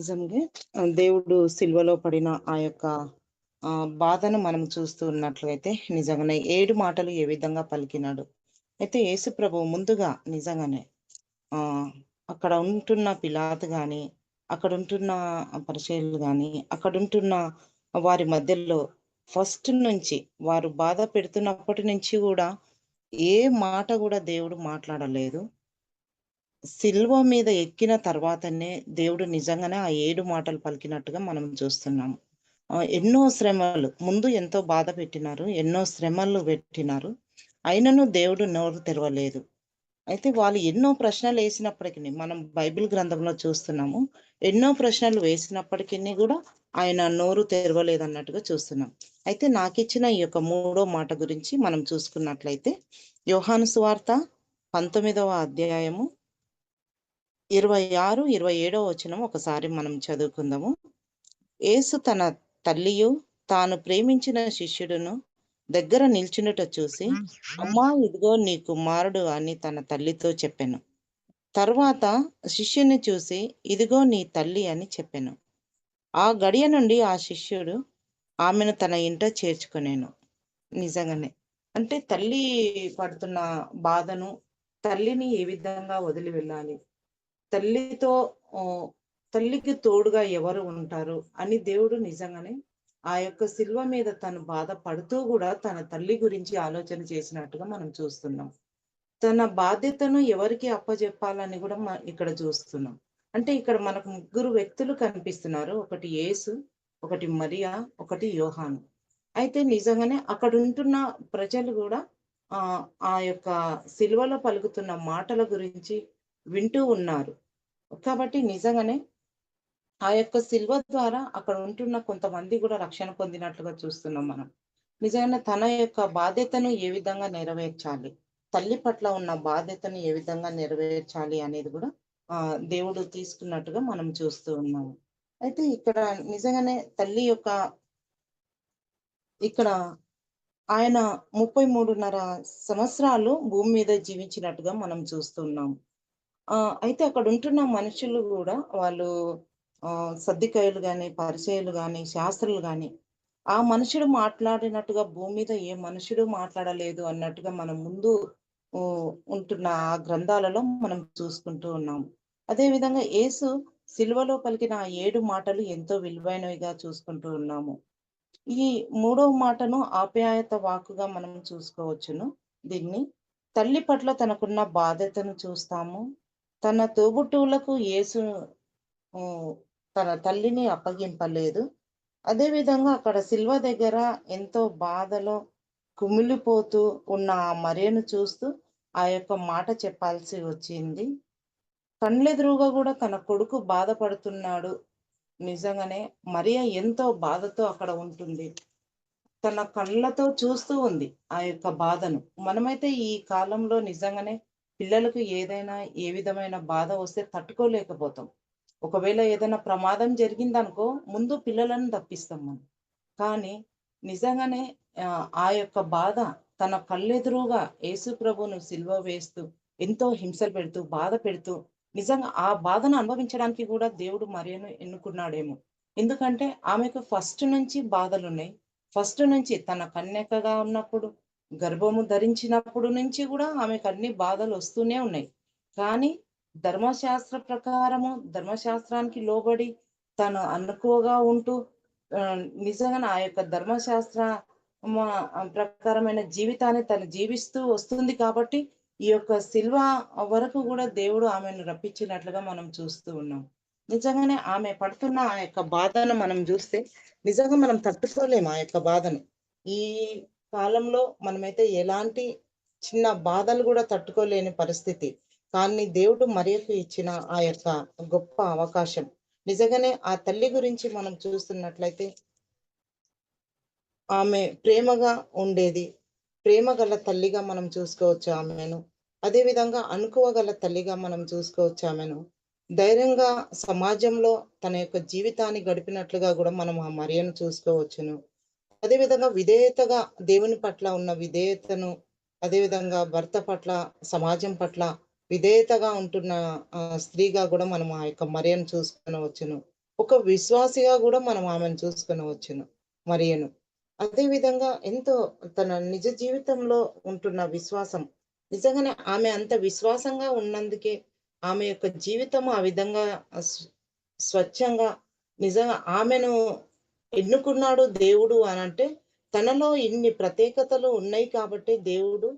నిజంగా దేవుడు సిలువలో పడిన ఆ యొక్క బాధను మనం చూస్తూ ఉన్నట్లయితే నిజంగానే 7 మాటలు ఏ విధంగా పలికినాడు. అయితే యేసు ప్రభువు ముందుగా నిజంగానే ఆహ్, అక్కడ ఉంటున్న పిలాతు గాని, అక్కడుంటున్న పరిసయ్యులు గాని, అక్కడుంటున్న వారి మధ్యలో ఫస్ట్ నుంచి వారు బాధ పెడుతున్నప్పటి నుంచి గూడా ఏ మాట గూడా దేవుడు మాట్లాడలేదు. సిలువ మీద ఎక్కిన తర్వాతనే దేవుడు నిజంగానే ఆ 7 మాటలు పలికినట్టుగా మనం చూస్తున్నాము. ఎన్నో శ్రమలు ముందు ఎంతో బాధ పెట్టినారు. ఎన్నో శ్రమలు పెట్టినారు. అయినను దేవుడు నోరు తెరవలేదు. అయితే వాళ్ళు ఎన్నో ప్రశ్నలేసినప్పటికిని మనం బైబిల్ గ్రంథంలో చూస్తున్నాము. ఎన్నో ప్రశ్నలు వేసినప్పటికిని గూడా ఆయన నోరు తెరవలేదన్నట్టుగా చూస్తున్నాం. అయితే నాకిచ్చిన ఈ యొక్క మూడో మాట గురించి మనం చూసుకున్నట్లయితే యోహాను సువార్త 19వ అధ్యాయము 26, 27 వచనం ఒకసారి మనం చదువుకుందాము. యేసు తన తల్లియు, తాను ప్రేమించిన శిష్యుడును దగ్గర నిల్చుండుట చూసి, అమ్మా ఇదిగో నీ కుమారుడు అని తన తల్లితో చెప్పెను. తర్వాత శిష్యుని చూసి, ఇదిగో నీ తల్లి అని చెప్పెను. ఆ గడియ నుండి ఆ శిష్యుడు ఆమెను తన ఇంట చేర్చుకొనెను. నిజంగానే. అంటే తల్లి పడుతున్న బాధను, తల్లిని ఏ విధంగా వదిలి వెళ్ళాలి? తల్లితో ఆహ్, తల్లికి తోడుగా ఎవరు ఉంటారు అని దేవుడు నిజంగానే ఆ యొక్క శిలువ మీద తను బాధపడుతూ గూడా తన తల్లి గురించి ఆలోచన చేసినట్టుగా మనం చూస్తున్నాం. తన బాధ్యతను ఎవరికి అప్పజెప్పాలని గూడా ఇక్కడ చూస్తున్నాం. అంటే ఇక్కడ మనకు ముగ్గురు వ్యక్తులు కనిపిస్తున్నారు. ఒకటి యేసు, ఒకటి మరియా, ఒకటి యోహాను. అయితే నిజంగానే అక్కడుంటున్న ప్రజలు గూడా ఆ యొక్క సిలువలో పలుకుతున్న మాటల గురించి వింటూ ఉన్నారు. కాబట్టి నిజంగానే ఆ యొక్క సిలువ ద్వారా అక్కడ ఉంటున్న కొంతమంది గూడా రక్షణ పొందినట్లుగా చూస్తున్నాం మనం. నిజంగానే తన యొక్క బాధ్యతను ఏ విధంగా నెరవేర్చాలి? తల్లి పట్ల ఉన్న బాధ్యతను ఏ విధంగా నెరవేర్చాలి అనేది గూడా దేవుడు తీసుకున్నట్టుగా మనం చూస్తూ ఉన్నాము. అయితే ఇక్కడ నిజంగానే తల్లి యొక్క ఇక్కడ ఆయన 33.5 సంవత్సరాలు భూమి మీద జీవించినట్టుగా మనం చూస్తున్నాం. అయితే అక్కడుంటున్న మనుషులు గూడా వాళ్ళు సద్దుకయ్యులు గాని, పరిసయ్యులు గాని, శాస్త్రులు గాని, ఆ మనుషుడు మాట్లాడినట్టుగా భూమి మీద ఏ మనుషుడు మాట్లాడలేదు అన్నట్టుగా మనం ముందు ఉంటున్న ఆ గ్రంథాలలో మనం చూసుకుంటూ ఉన్నాం. అదే విధంగా యేసు సిలువలో పలికిన ఆ 7 మాటలు ఎంతో విలువైనవిగా చూసుకుంటూ ఉన్నాము. ఈ మూడవ మాటను ఆప్యాయత వాక్కుగా మనం చూసుకోవచ్చును. దీన్ని తల్లి పట్ల తనకున్న బాధ్యతను చూస్తాము. తన తోబుట్టువులకు యేసు హ్మ్. తన తల్లిని అప్పగింపలేదు. అదే విధంగా అక్కడ సిలువ దగ్గర ఎంతో బాధలో కుమిలిపోతూ ఉన్న ఆ మరియను చూస్తూ ఆ యొక్క మాట చెప్పాల్సి వచ్చింది. కళ్ళెదురుగా గూడా తన కొడుకు బాధపడుతున్నాడు. నిజంగానే మరియ ఎంతో బాధతో అక్కడ ఉంటుంది. తన కళ్ళతో చూస్తూ ఉంది ఆ యొక్క బాధను. మనమైతే ఈ కాలంలో నిజంగానే పిల్లలకు ఏదైనా ఏ విధమైన బాధ వస్తే తట్టుకోలేకపోతాం. ఒకవేళ ఏదైనా ప్రమాదం జరిగిందనుకో ముందు పిల్లలను తప్పిస్తాం మనం. కానీ నిజంగానే ఆ యొక్క బాధ తన కళ్ళెదురుగా యేసు ప్రభువును సిలువ వేస్తూ, ఎంతో హింసలు పెడుతూ, బాధ పెడుతూ, నిజంగా ఆ బాధను అనుభవించడానికి గూడా దేవుడు మరియను ఎన్నుకున్నాడేమో. ఎందుకంటే ఆమెకు ఫస్ట్ నుంచి బాధలున్నాయి. ఫస్ట్ నుంచి తన కన్యకగా ఉన్నప్పుడు, గర్భము ధరించినప్పుడు నుంచి గూడా ఆమెకన్ని బాధలొస్తూనే ఉన్నాయి. కానీ ధర్మశాస్త్ర ప్రకారము, ధర్మశాస్త్రానికి లోబడి తను అనుకువగా ఉంటూ నిజంగానే ఆ యొక్క ధర్మశాస్త్ర మా ప్రకారమైన జీవితాన్ని తను జీవిస్తూ వస్తుంది కాబట్టి, ఈ యొక్క సిలువ వరకు గూడా దేవుడు ఆమెను రప్పించినట్లుగా మనం చూస్తూ ఉన్నాం. నిజంగానే ఆమె పడుతున్న ఆ యొక్క బాధను మనం జూస్తే, నిజంగా మనం తట్టుకోలేము ఆ యొక్క బాధను. ఈ కాలంలో మనమైతే ఎలాంటి చిన్న బాధలు గూడా తట్టుకోలేని పరిస్థితి. కానీ దేవుడు మరియకు ఇచ్చిన ఆ యొక్క గొప్ప అవకాశం. నిజంగానే ఆ తల్లి గురించి మనం చూస్తున్నట్లయితే ఆమె ప్రేమగా ఉండేది. ప్రేమ గల తల్లిగా మనం చూసుకోవచ్చు ఆమెను. అదే విధంగా అనుకువగల తల్లిగా మనం చూసుకోవచ్చు ఆమెను. ధైర్యంగా సమాజంలో తన యొక్క జీవితాన్ని గడిపినట్లుగా గూడా మనం ఆ మరియను చూసుకోవచ్చును. అదే విధంగా విధేయతగా దేవుని పట్ల ఉన్న విధేయతను, అదే విధంగా భర్త పట్ల, సమాజం పట్ల విధేయతగా ఉంటున్న స్త్రీగా గూడా మనం ఆ యొక్క మరియను చూసుకొనవచ్చును. ఒక విశ్వాసిగా గూడా మనం ఆమెను చూసుకొనవచ్చును మరియను. అదే విధంగా ఎంతో తన నిజ జీవితంలో ఉంటున్న విశ్వాసం, నిజంగానే ఆమె అంత విశ్వాసంగా ఉన్నందుకే ఆమె యొక్క జీవితం ఆ విధంగా స్వచ్ఛంగా నిజంగా ఆమెను ఎన్నుకున్నాడు దేవుడు అనంటే, తనలో ఇన్ని ప్రత్యేకతలు ఉన్నాయి కాబట్టే దేవుడు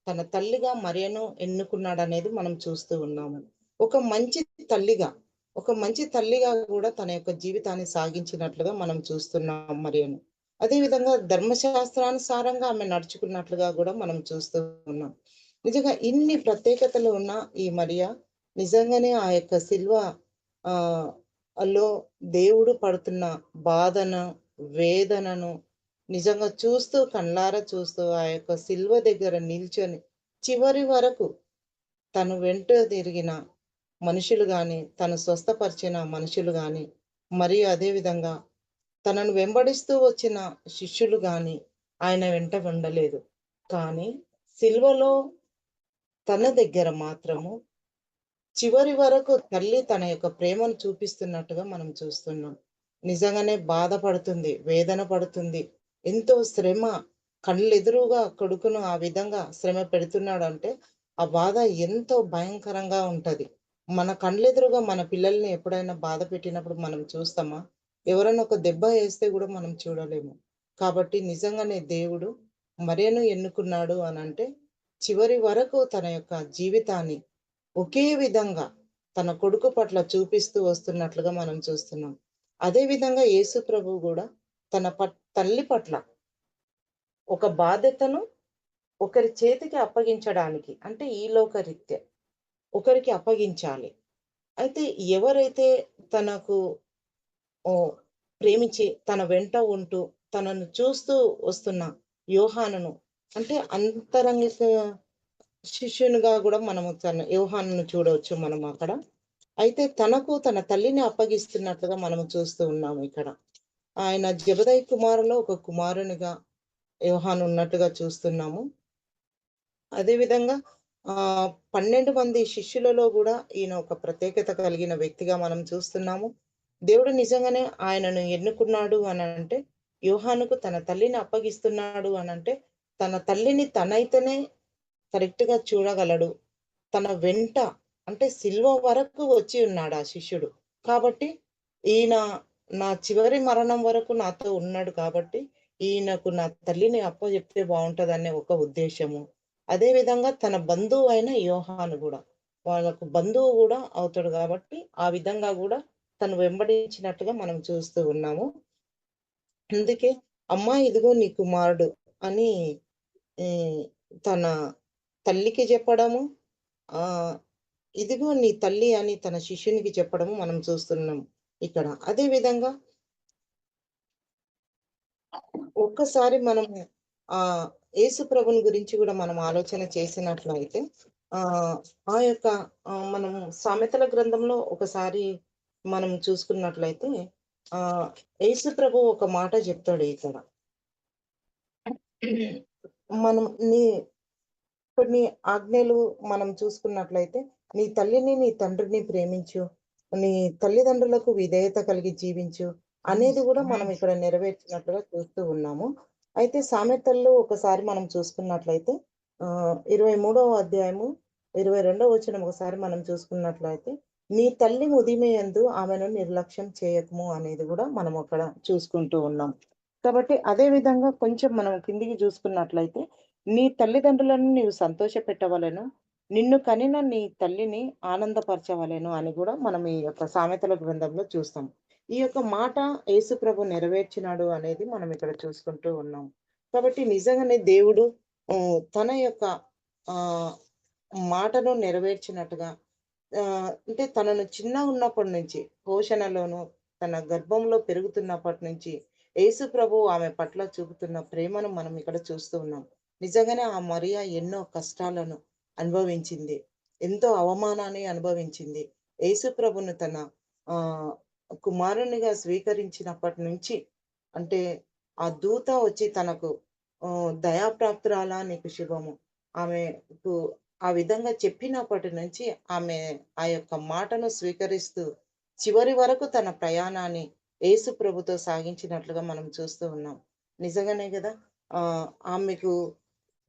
తన తల్లిగా మరియను ఎన్నుకున్నాడనేది మనం చూస్తూ ఉన్నాము. ఒక మంచి తల్లిగా, ఒక మంచి తల్లిగా గూడా తన యొక్క జీవితాన్ని సాగించినట్లుగా మనం చూస్తున్నాం మరియను. అదే విధంగా ధర్మశాస్త్రానుసారంగా ఆమె నడుచుకున్నట్లుగా గూడా మనం చూస్తూ ఉన్నాం. నిజంగా ఇన్ని ప్రత్యేకతలు ఉన్న ఈ మరియ నిజంగానే ఆ యొక్క ఆహ్, లో దేవుడు పడుతున్న బాధను, వేదనను నిజంగా చూస్తూ కళ్ళారా చూస్తూ ఆ యొక్క సిలువ దగ్గర నిల్చొని చివరి వరకు తను వెంట తిరిగిన మనుషులు గాని, తను స్వస్థపరిచిన మనుషులు గాని, మరియు అదే విధంగా తనను వెంబడిస్తూ వచ్చిన శిష్యులు గాని ఆయన వెంట ఉండలేదు. కానీ సిలువలో తన దగ్గర మాత్రము చివరి వరకు తల్లి తన యొక్క ప్రేమను చూపిస్తున్నట్టుగా మనం చూస్తున్నాం. నిజంగానే బాధపడుతుంది, వేదన పడుతుంది. ఎంతో శ్రమ కళ్ళెదురుగా కొడుకును ఆ విధంగా శ్రమ పెడుతున్నాడంటే, ఆ బాధ ఎంతో భయంకరంగా ఉంటది. మన కళ్ళెదురుగా మన పిల్లల్ని ఎప్పుడైనా బాధ పెట్టినప్పుడు మనం చూస్తామా? ఎవరైనా ఒక దెబ్బ ఏస్తే గూడా మనం చూడలేము. కాబట్టి నిజంగానే దేవుడు మరియను ఎన్నుకున్నాడు అనంటే, చివరి వరకు తన యొక్క జీవితాన్ని ఒకే విధంగా తన కొడుకు పట్ల చూపిస్తూ వస్తున్నట్లుగా మనం చూస్తున్నాం. అదే విధంగా యేసు ప్రభువు గూడా తల్లి పట్ల ఒక బాధ్యతను ఒకరి చేతికి అప్పగించడానికి అంటే ఈ లోకరీత్యా ఒకరికి అప్పగించాలి. అయితే ఎవరైతే తనకు ఓహ్! ప్రేమించి తన వెంట ఉంటూ తనను చూస్తూ వస్తున్న యోహానును అంటే అంతరంగిక శిష్యునిగా గూడా మనము యోహానును చూడవచ్చు మనం అక్కడ. అయితే తనకు తన తల్లిని అప్పగిస్తున్నట్లుగా మనము చూస్తూ ఉన్నాము ఇక్కడ. ఆయన జెబెదయి కుమారులో ఒక కుమారునిగా యోహాను ఉన్నట్టుగా చూస్తున్నాము. అదే విధంగా 12 మంది శిష్యులలో గూడా ఈయన ఒక ప్రత్యేకత కలిగిన వ్యక్తిగా మనం చూస్తున్నాము. దేవుడు నిజంగానే ఆయనను ఎన్నుకున్నాడు అనంటే, యోహానుకు తన తల్లిని అప్పగిస్తున్నాడు అనంటే, తన తల్లిని తనైతేనే కరెక్ట్‌గా చూడగలడు. తన వెంట అంటే సిలువ వరకు వచ్చి ఉన్నాడు ఆ శిష్యుడు. కాబట్టి ఈయన నా చివరి మరణం వరకు నాతో ఉన్నాడు కాబట్టి, ఈయనకు నా తల్లిని అప్పజెప్తే బావుంటదనే ఒక ఉద్దేశ్యము. అదే విధంగా తన బంధువు అయిన యోహాను గూడా. వాళ్ళకు బంధువు గూడా అవుతాడు గాబట్టి, ఆ విధంగా గూడా తను వెంబడించినట్టుగా మనం చూస్తూ ఉన్నాము. అందుకే "అమ్మా ఇదిగో నీ కుమారుడు" అని హ్మ్. తన తల్లికి జెప్పడము, ఆహ్, ఇదిగో నీ తల్లి అని తన శిష్యునికి చెప్పడము మనం చూస్తున్నాం ఇక్కడ. అదే విధంగా ఒక్కసారి మనము ఆహ్, యేసు ప్రభుని గురించి గూడా మనం ఆలోచన చేసినట్లయితే ఆహ్, ఆ యొక్క మనము సామెతల గ్రంథంలో ఒకసారి మనం చూసుకున్నట్లయితే ఆహ్, యేసు ప్రభు ఒక మాట జెప్తాడు ఇక్కడ. మనం నీ కొన్ని ఆజ్ఞలు మనం చూసుకున్నట్లయితే, నీ తల్లిని, నీ తండ్రిని ప్రేమించు. నీ తల్లిదండ్రులకు విధేయత కలిగి జీవించు. అనేది గూడా మనం ఇక్కడ నెరవేర్చినట్టుగా చూస్తూ ఉన్నాము. అయితే సామెతల్లో ఒకసారి మనం చూసుకున్నట్లయితే 23వ అధ్యాయము 22వ వచనం ఒకసారి మనం చూసుకున్నట్లయితే, నీ తల్లి ముదిమియందు ఆమెను నిర్లక్ష్యం చేయకుము అనేది గూడా మనం అక్కడ చూసుకుంటూ ఉన్నాం. కాబట్టి అదే విధంగా కొంచెం మనం కిందికి చూసుకున్నట్లయితే నీ తల్లిదండ్రులను నీవు సంతోషపెట్టవలెను. నిన్ను కనిన నీ తల్లిని ఆనందపరచవలెను అని గూడా మనం ఈ యొక్క సామెతల గ్రంథంలో చూస్తాం. ఈ యొక్క మాట యేసుప్రభు నెరవేర్చినాడు అనేది మనం ఇక్కడ చూసుకుంటూ ఉన్నాం. కాబట్టి నిజంగానే దేవుడు తన యొక్క ఆహ్, మాటను నెరవేర్చినట్టుగా అంటే తనను చిన్నగున్నప్పటి నుంచి పోషణలోను, తన గర్భంలో పెరుగుతున్నప్పటి నుంచి యేసుప్రభు ఆమె పట్ల చూపుతున్న ప్రేమను మనం ఇక్కడ చూస్తూ ఉన్నాం. నిజంగానే ఆ మరియ ఎన్నో కష్టాలను అనుభవించింది. ఎంతో అవమానాన్ని అనుభవించింది. యేసుప్రభును తన ఆహ్, కుమారునిగా స్వీకరించినప్పటి నుంచి అంటే ఆ దూత వచ్చి తనకు దయాప్రాప్తురాలా నీకు శుభము. ఆమెకు ఆ విధంగా చెప్పినప్పటి నుంచి ఆమె ఆ యొక్క మాటను స్వీకరిస్తూ చివరి వరకు తన ప్రయాణాన్ని యేసు ప్రభుతో సాగించినట్లుగా మనం చూస్తూ ఉన్నాం. నిజంగానే గదా! ఆమెకు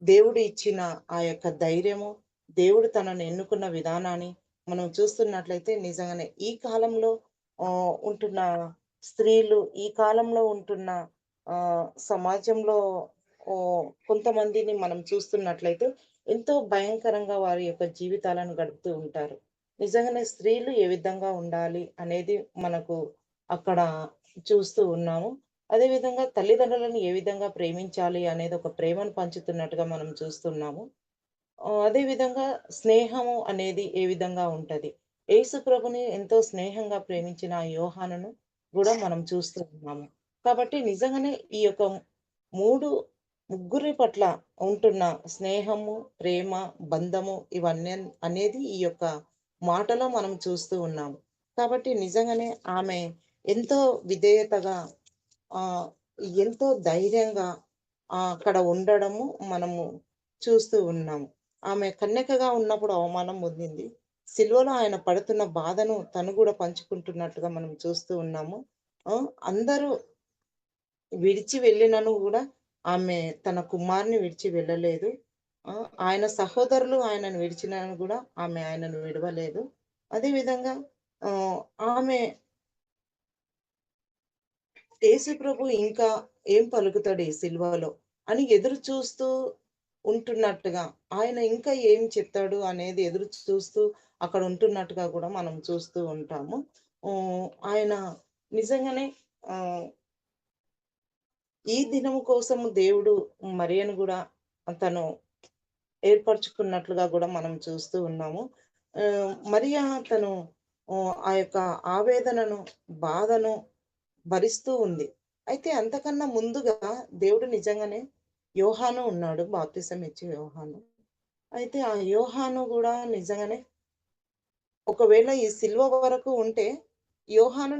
దేవుడు ఇచ్చిన ఆ యొక్క ధైర్యము, దేవుడు తనను ఎన్నుకున్న విధానాన్ని మనం చూస్తున్నట్లయితే నిజంగానే ఈ కాలంలో ఉంటున్న స్త్రీలు, ఈ కాలంలో ఉంటున్న సమాజంలో కొంతమందిని మనం చూస్తున్నట్లయితే ఎంతో భయంకరంగా వారి యొక్క జీవితాలను గడుపుతూ ఉంటారు. నిజంగానే స్త్రీలు ఏ విధంగా ఉండాలి అనేది మనకు అక్కడ చూస్తూ ఉన్నాము. అదే విధంగా తల్లిదండ్రులను ఏ విధంగా ప్రేమించాలి అనేది ఒక ప్రేమను పంచుతున్నట్టుగా మనం చూస్తున్నాము. అదే విధంగా స్నేహము అనేది ఏ విధంగా ఉంటది. యేసు ప్రభుని ఎంతో స్నేహంగా ప్రేమించిన ఆ యోహానును గూడా మనం చూస్తూ ఉన్నాము. కాబట్టి నిజంగానే ఈ యొక్క 3 ముగ్గురి పట్ల ఉంటున్న స్నేహము, ప్రేమ, బంధము ఇవన్నీ అనేది ఈ యొక్క మాటలో మనం చూస్తూ ఉన్నాము. కాబట్టి నిజంగానే ఆమె ఎంతో విధేయతగా ఆహ్, ఎంతో ధైర్యంగా అక్కడ ఉండడము మనము చూస్తూ ఉన్నాము. ఆమె కన్యకగా ఉన్నప్పుడు అవమానం పొందింది. సిలువలో ఆయన పడుతున్న బాధను తను గూడా పంచుకుంటున్నట్టుగా మనం చూస్తూ ఉన్నాము. అందరూ విడిచి వెళ్ళినను గూడా ఆమె తన కుమారుని విడిచి వెళ్ళలేదు. ఆయన సహోదరులు ఆయనను విడిచినను గూడా ఆమె ఆయనను విడవలేదు. అదే విధంగా ఆహ్, ఆమె యేసు ప్రభు ఇంకా ఏం పలుకుతాడు ఈ సిలువలో అని ఎదురు చూస్తూ ఉంటున్నట్టుగా, ఆయన ఇంకా ఏం చెప్తాడు అనేది ఎదురు చూస్తూ అక్కడ ఉంటున్నట్టుగా కూడా మనం చూస్తూ ఉంటాము. ఆయన నిజంగానే ఆహ్, ఈ దినము కోసము దేవుడు మరియను గూడా తను ఏర్పరచుకున్నట్లుగా గూడా మనం చూస్తూ ఉన్నాము. మరియ తను ఆ యొక్క ఆవేదనను, బాధను భరిస్తూ ఉంది. అయితే అంతకన్నా ముందుగా దేవుడు నిజంగానే యోహాను ఉన్నాడు. బాప్తిసం ఇచ్చే యోహాను. అయితే ఆ యోహాను గూడా నిజంగానే ఒకవేళ ఈ సిలువ వరకు ఉంటే, యోహాను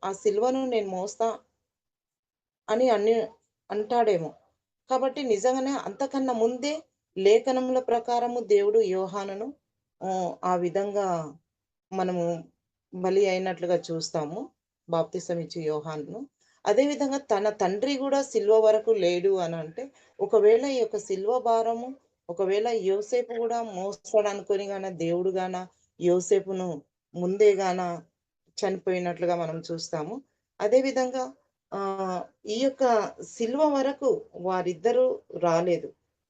ఆ సిలువను నేను మోస్తా అని అంటాడేమో. కాబట్టి నిజంగానే అంతకన్నా ముందే లేఖనముల ప్రకారము దేవుడు యోహానును ఆ విధంగా మనము బలి అయినట్లుగా చూస్తాము. బాప్తిసం ఇచ్చే యోహానును. అదే విధంగా తన తండ్రి గూడా సిలువ వరకు లేడు అనంటే, ఒకవేళ ఈ యొక్క సిలువ భారము ఒకవేళ యోసేపు గూడా మోస్తాడనుకోని దేవుడు యోసేపును ముందే చనిపోయినట్లుగా మనం చూస్తాము. అదే విధంగా ఆహ్, ఈ యొక్క సిలువ వరకు వారిద్దరూ రాలేదు.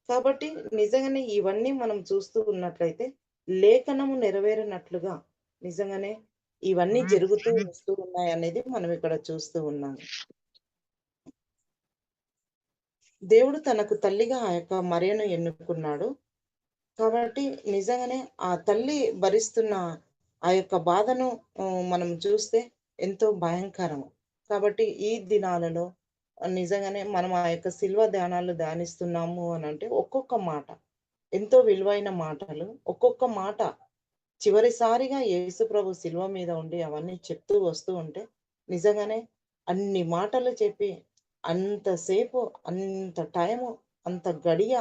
కాబట్టి నిజంగానే ఇవన్నీ మనం చూస్తూ ఉన్నట్లయితే లేఖనము నెరవేరినట్లుగా నిజంగానే ఇవన్నీ జరుగుతూ వస్తూ ఉన్నాయనేది మనం ఇక్కడ చూస్తూ ఉన్నాము. దేవుడు తనకు తల్లిగా ఆ యొక్క మరియను ఎన్నుకున్నాడు. కాబట్టి నిజంగానే ఆ తల్లి భరిస్తున్న ఆ యొక్క బాధను మనం చూస్తే ఎంతో భయంకరం. కాబట్టి ఈ దినాలలో నిజంగానే మనం ఆ యొక్క శిల్వ ధ్యానాలు ధ్యానిస్తున్నాము అనంటే ఒక్కొక్క మాట ఎంతో విలువైన మాటలు. ఒక్కొక్క మాట చివరిసారిగా యేసుప్రభు శిలువ మీద ఉండి అవన్నీ చెప్తూ వస్తూ ఉంటే నిజంగానే అన్ని మాటలు చెప్పి అంతసేపు, అంత టైము, అంత గడియ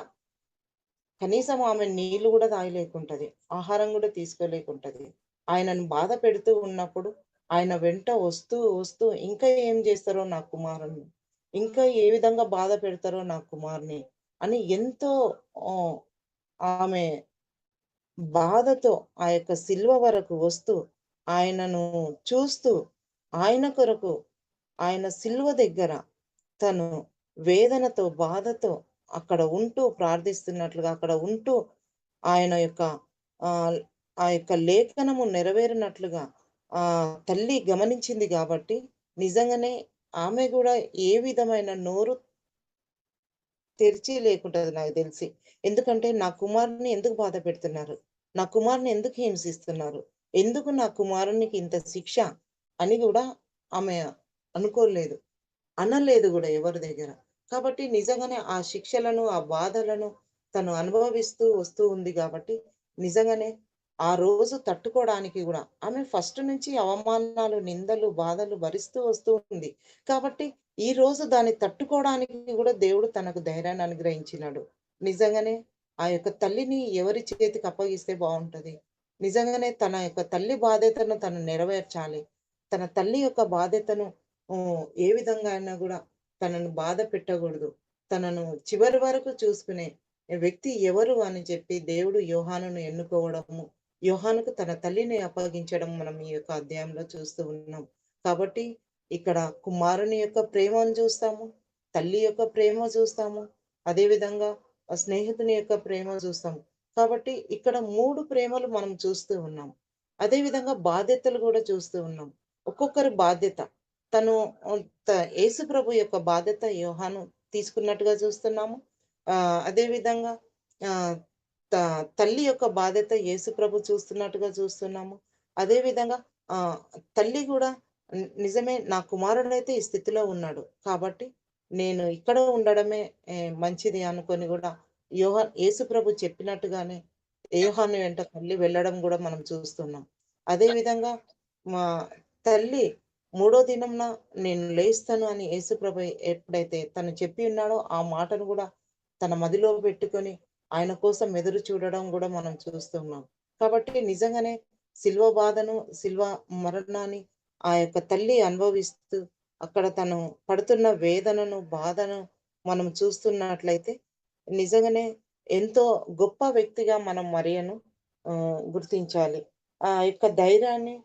కనీసం ఆమె నీళ్లు గూడా తాగలేకుంటది. ఆహారం గూడా తీసుకోలేకుంటది. ఆయనను బాధ పెడుతూ ఉన్నప్పుడు, ఆయన వెంట వస్తూ ఇంకా ఏం జేస్తారో నా కుమారుడిని, ఇంకా ఏ విధంగా బాధ పెడతారో నా కుమారుని అని ఎంతో ఆహ్, ఆమె బాధతో ఆ యొక్క సిలువ వరకు వస్తూ, ఆయనను చూస్తూ, ఆయన కొరకు ఆయన సిలువ దగ్గర తను వేదనతో, బాధతో అక్కడ ఉంటూ ప్రార్థిస్తున్నట్లుగా, అక్కడ ఉంటూ ఆయన యొక్క ఆహ్, ఆ యొక్క లేఖనము నెరవేరినట్లుగా తల్లి గమనించింది గాబట్టి, నిజంగానే ఆమె గూడా ఏ విధమైన నోరు తెరిచి లేకుంటది నాకు దెలిసి. ఎందుకంటే నా కుమారుడిని ఎందుకు బాధ పెడుతున్నారు? నా కుమారుడిని ఎందుకు హింసిస్తున్నారు? ఎందుకు నా కుమారునికి ఇంత శిక్ష? అని గూడా ఆమె అనుకోలేదు. అనలేదు గూడా ఎవరి దగ్గర. కాబట్టి నిజంగానే ఆ శిక్షలను, ఆ బాధలను తను అనుభవిస్తూ వస్తూ ఉంది గాబట్టి, నిజంగానే ఆ రోజు తట్టుకోవడానికి గూడా ఆమె ఫస్ట్ నుంచి అవమానాలు, నిందలు, బాధలు భరిస్తూ వస్తూ ఉంది. కాబట్టి ఈరోజు దాన్ని తట్టుకోవడానికి గూడా దేవుడు తనకు ధైర్యాన్ని అనుగ్రహించినాడు. నిజంగానే ఆ యొక్క తల్లిని ఎవరి చేతికి అప్పగిస్తే బావుంటది? నిజంగానే తన యొక్క తల్లి బాధ్యతను తను నెరవేర్చాలి. తన తల్లి యొక్క బాధ్యతను ఏ విధంగా అయినా గూడా తనను బాధ పెట్టగూడదు. తనను చివరి వరకు చూసుకునే వ్యక్తి ఎవరు అని చెప్పి దేవుడు యోహానును ఎన్నుకోవడము, యోహానుకు తన తల్లిని అప్పగించడం మనం ఈ యొక్క అధ్యాయంలో చూస్తూ ఉన్నాం. కాబట్టి ఇక్కడ కుమారుని యొక్క ప్రేమను చూస్తాము. తల్లి యొక్క ప్రేమ చూస్తాము. అదే విధంగా స్నేహితుని యొక్క ప్రేమ చూస్తాము. కాబట్టి ఇక్కడ 3 ప్రేమలు మనం చూస్తూ ఉన్నాం. అదే విధంగా బాధ్యతలు గూడా చూస్తూ ఉన్నాం. ఒక్కొక్కరి బాధ్యత. తను యేసు ప్రభు యొక్క బాధ్యత యోహాను తీసుకున్నట్టుగా చూస్తున్నాము. అదే విధంగా ఆహ్, త తల్లి యొక్క బాధ్యత యేసు ప్రభు చూస్తున్నట్టుగా చూస్తున్నాము. అదే విధంగా ఆహ్, తల్లి గూడా నిజమే నా కుమారుడైతే ఈ స్థితిలో ఉన్నాడు. కాబట్టి నేను ఇక్కడ ఉండడమే మంచిది అనుకోని గూడా యేసు ప్రభు చెప్పినట్టుగానే యోహాను వెంట తల్లి వెళ్ళడం గూడా మనం చూస్తున్నాం. అదే విధంగా మా తల్లి మూడో దినంన నేను లేస్తాను అని యేసుప్రభు ఎప్పుడైతే తను చెప్పి ఉన్నాడో, ఆ మాటను గూడా తన మదిలో పెట్టుకొని ఆయన కోసం ఎదురు చూడడం గూడా మనం చూస్తున్నాం. కాబట్టి నిజంగానే శిలువ బాధను, శిలువ మరణాన్ని ఆ యొక్క తల్లి అనుభవిస్తూ అక్కడ తను పడుతున్న వేదనను, బాధను మనం చూస్తున్నట్లయితే నిజంగానే ఎంతో గొప్ప వ్యక్తిగా మనం మరియను గుర్తించాలి. ఆ యొక్క ధైర్యాన్ని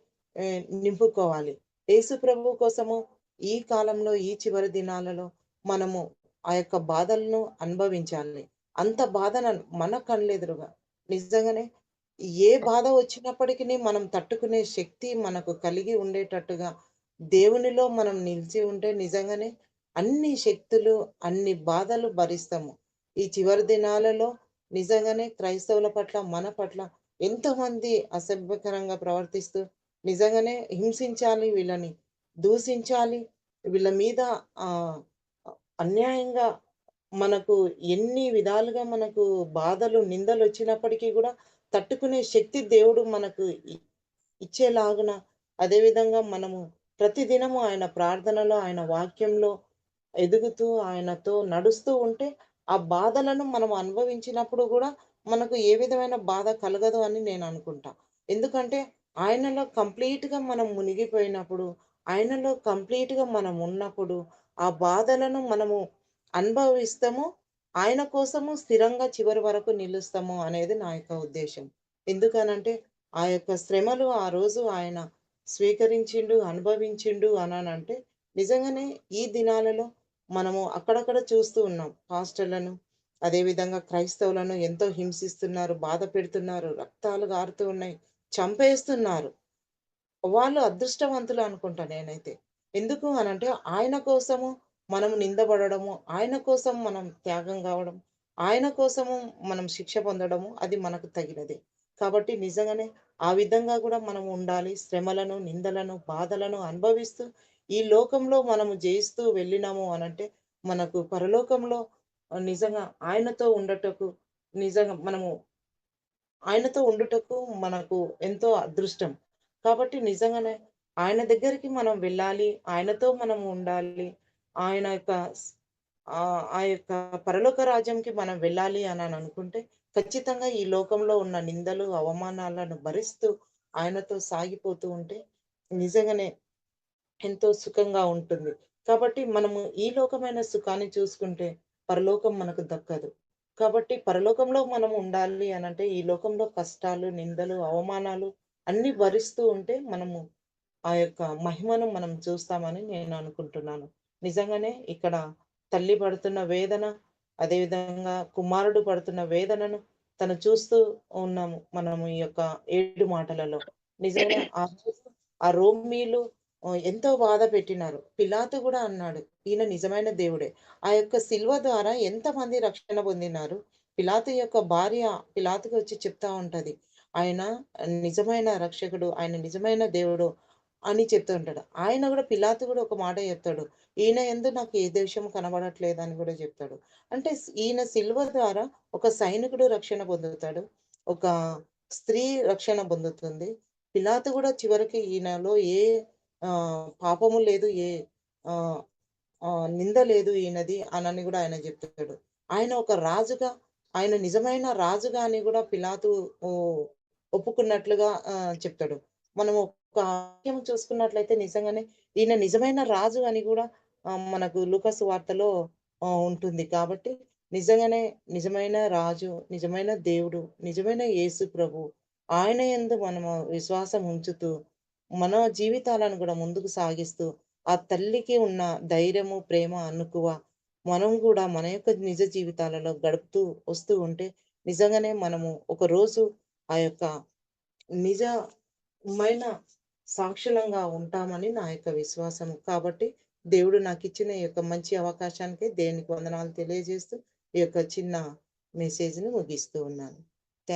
నింపుకోవాలి. యేసు ప్రభువు కోసము ఈ కాలంలో, ఈ చివరి దినాలలో మనము ఆ యొక్క బాధలను అనుభవించాలి. అంత బాధన మన కళ్ళెదురుగా నిజంగానే ఏ బాధ వచ్చినప్పటికిని మనం తట్టుకునే శక్తి మనకు కలిగి ఉండేటట్టుగా దేవునిలో మనం నిలిచి ఉంటే నిజంగానే అన్ని శక్తులు, అన్ని బాధలు భరిస్తాము. ఈ చివరి దినాలలో నిజంగానే క్రైస్తవుల పట్ల, మన పట్ల ఎంతోమంది అసభ్యకరంగా ప్రవర్తిస్తూ నిజంగానే హింసించాలి వీళ్ళని, దూషించాలి. వీళ్ళ మీద ఆహ్, అన్యాయంగా మనకు ఎన్ని విధాలుగా మనకు బాధలు, నిందలొచ్చినప్పటికీ గూడా తట్టుకునే శక్తి దేవుడు మనకు ఇచ్చేలాగున అదే విధంగా మనము ప్రతిదినము ఆయన ప్రార్థనలో, ఆయన వాక్యంలో ఎదుగుతూ, ఆయనతో నడుస్తూ ఉంటే, ఆ బాధలను మనం అనుభవించినప్పుడు గూడా మనకు ఏ విధమైన బాధ కలగదు అని నేననుకుంటా. ఎందుకంటే, ఆయనలో కంప్లీట్‌గా మనం మునిగిపోయినప్పుడు, ఆయనలో కంప్లీట్‌గా మనం ఉన్నప్పుడు, ఆ బాధలను మనము అనుభవిస్తాము. ఆయన కోసము స్థిరంగా చివరి వరకు నిలుస్తాము అనేది నా యొక్క ఉద్దేశ్యం. ఎందుకనంటే, ఆ యొక్క శ్రమలు ఆ రోజు ఆయన స్వీకరించిండు, అనుభవించిండు అననంటే, నిజంగానే ఈ దినాలలో మనము అక్కడక్కడ చూస్తూ ఉన్నాం. పాస్టర్‌లను, అదే విధంగా క్రైస్తవులను ఎంతో హింసిస్తున్నారు, బాధ పెడుతున్నారు, రక్తాలు గారుతూ ఉన్నాయి, చంపేస్తున్నారు. వాళ్ళు అదృష్టవంతులు అనుకుంటా నేనైతే. ఎందుకు అనంటే ఆయన కోసము మనం నిందబడడము, ఆయన కోసం మనం త్యాగం గావడం, ఆయన కోసము మనం శిక్ష పొందడము అది మనకు తగినదే. కాబట్టి నిజంగానే ఆ విధంగా గూడా మనం ఉండాలి. శ్రమలను, నిందలను, బాధలను అనుభవిస్తూ ఈ లోకంలో మనము జయిస్తూ వెళ్ళినాము అనంటే మనకు పరలోకంలో నిజంగా ఆయనతో ఉండటకు నిజంగా మనము ఆయనతో ఉండుటకు మనకు ఎంతో అదృష్టం. కాబట్టి నిజంగానే ఆయన దగ్గరికి మనం వెళ్ళాలి. ఆయనతో మనం ఉండాలి. ఆయన యొక్క ఆ యొక్క పరలోక రాజ్యంకి మనం వెళ్ళాలి అని అనుకుంటే, ఖచ్చితంగా ఈ లోకంలో ఉన్న నిందలు, అవమానాలను భరిస్తూ ఆయనతో సాగిపోతూ ఉంటే నిజంగానే ఎంతో సుఖంగా ఉంటుంది. కాబట్టి మనము ఈ లోకమైన సుఖాన్ని చూసుకుంటే, పరలోకం మనకు దక్కదు. కాబట్టి పరలోకంలో మనం ఉండాలి అనంటే, ఈ లోకంలో కష్టాలు, నిందలు, అవమానాలు అన్నీ భరిస్తూ ఉంటే, మనము ఆ యొక్క మహిమను మనం చూస్తామని నేను అనుకుంటున్నాను. నిజంగానే ఇక్కడ తల్లి పడుతున్న వేదన, అదే విధంగా కుమారుడు పడుతున్న వేదనను తను చూస్తూ ఉన్నాము. మనము ఈ యొక్క 7 మాటలలో. నిజంగానే ఆ రోజు ఆ రోమీలు ఎంతో బాధ పెట్టినారు. పిలాతు గూడా అన్నాడు, ఈయన నిజమైన దేవుడే. ఆ యొక్క శిలువ ద్వారా ఎంతమంది రక్షణ పొందినారు. పిలాతు యొక్క భార్య పిలాతుకి వచ్చి చెప్తా ఉంటది. ఆయన నిజమైన రక్షకుడు, ఆయన నిజమైన దేవుడు అని చెప్తూ ఉంటాడు. ఆయన గూడా పిలాతు గూడా ఒక మాట చెప్తాడు. ఈయన యందు నాకు ఏ దోషం కనబడట్లేదని గూడా చెప్తాడు. అంటే ఈయన శిలువ ద్వారా ఒక సైనికుడు రక్షణ పొందుతాడు. ఒక స్త్రీ రక్షణ పొందుతుంది. పిలాతు గూడా చివరికి ఈయనలో ఏ పాపము లేదు. ఏ ఆహ్, నింద లేదు ఈయనది అనని గూడా ఆయన జెప్తాడు. ఆయన ఒక రాజుగా, ఆయన నిజమైన రాజుగా అని గూడా పిలాతు ఓ ఒప్పుకున్నట్లుగా చెప్తాడు. మనము వాక్యం చూసుకున్నట్లయితే నిజంగానే ఈయన నిజమైన రాజు అని గూడా మనకు లూకాసు వార్తలో ఉంటుంది. కాబట్టి నిజంగానే నిజమైన రాజు, నిజమైన దేవుడు, నిజమైన యేసు ప్రభు ఆయన యందు మనము విశ్వాసం ఉంచుతూ, మన జీవితాలను గూడా ముందుకు సాగిస్తూ, ఆ తల్లికి ఉన్న ధైర్యము, ప్రేమ, అణకువ మనం గూడా మన యొక్క నిజ జీవితాలలో గడుపుతూ వస్తూ ఉంటే, నిజంగానే మనము ఒకరోజు ఆ యొక్క నిజమైన సాక్షులంగా ఉంటామని నా యొక్క విశ్వాసం. కాబట్టి దేవుడు నాకిచ్చిన ఈ యొక్క మంచి అవకాశానికి దేవునికి వందనాలు తెలియజేస్తూ, ఈ యొక్క చిన్న మెసేజ్‌ని ముగిస్తూ ఉన్నాను.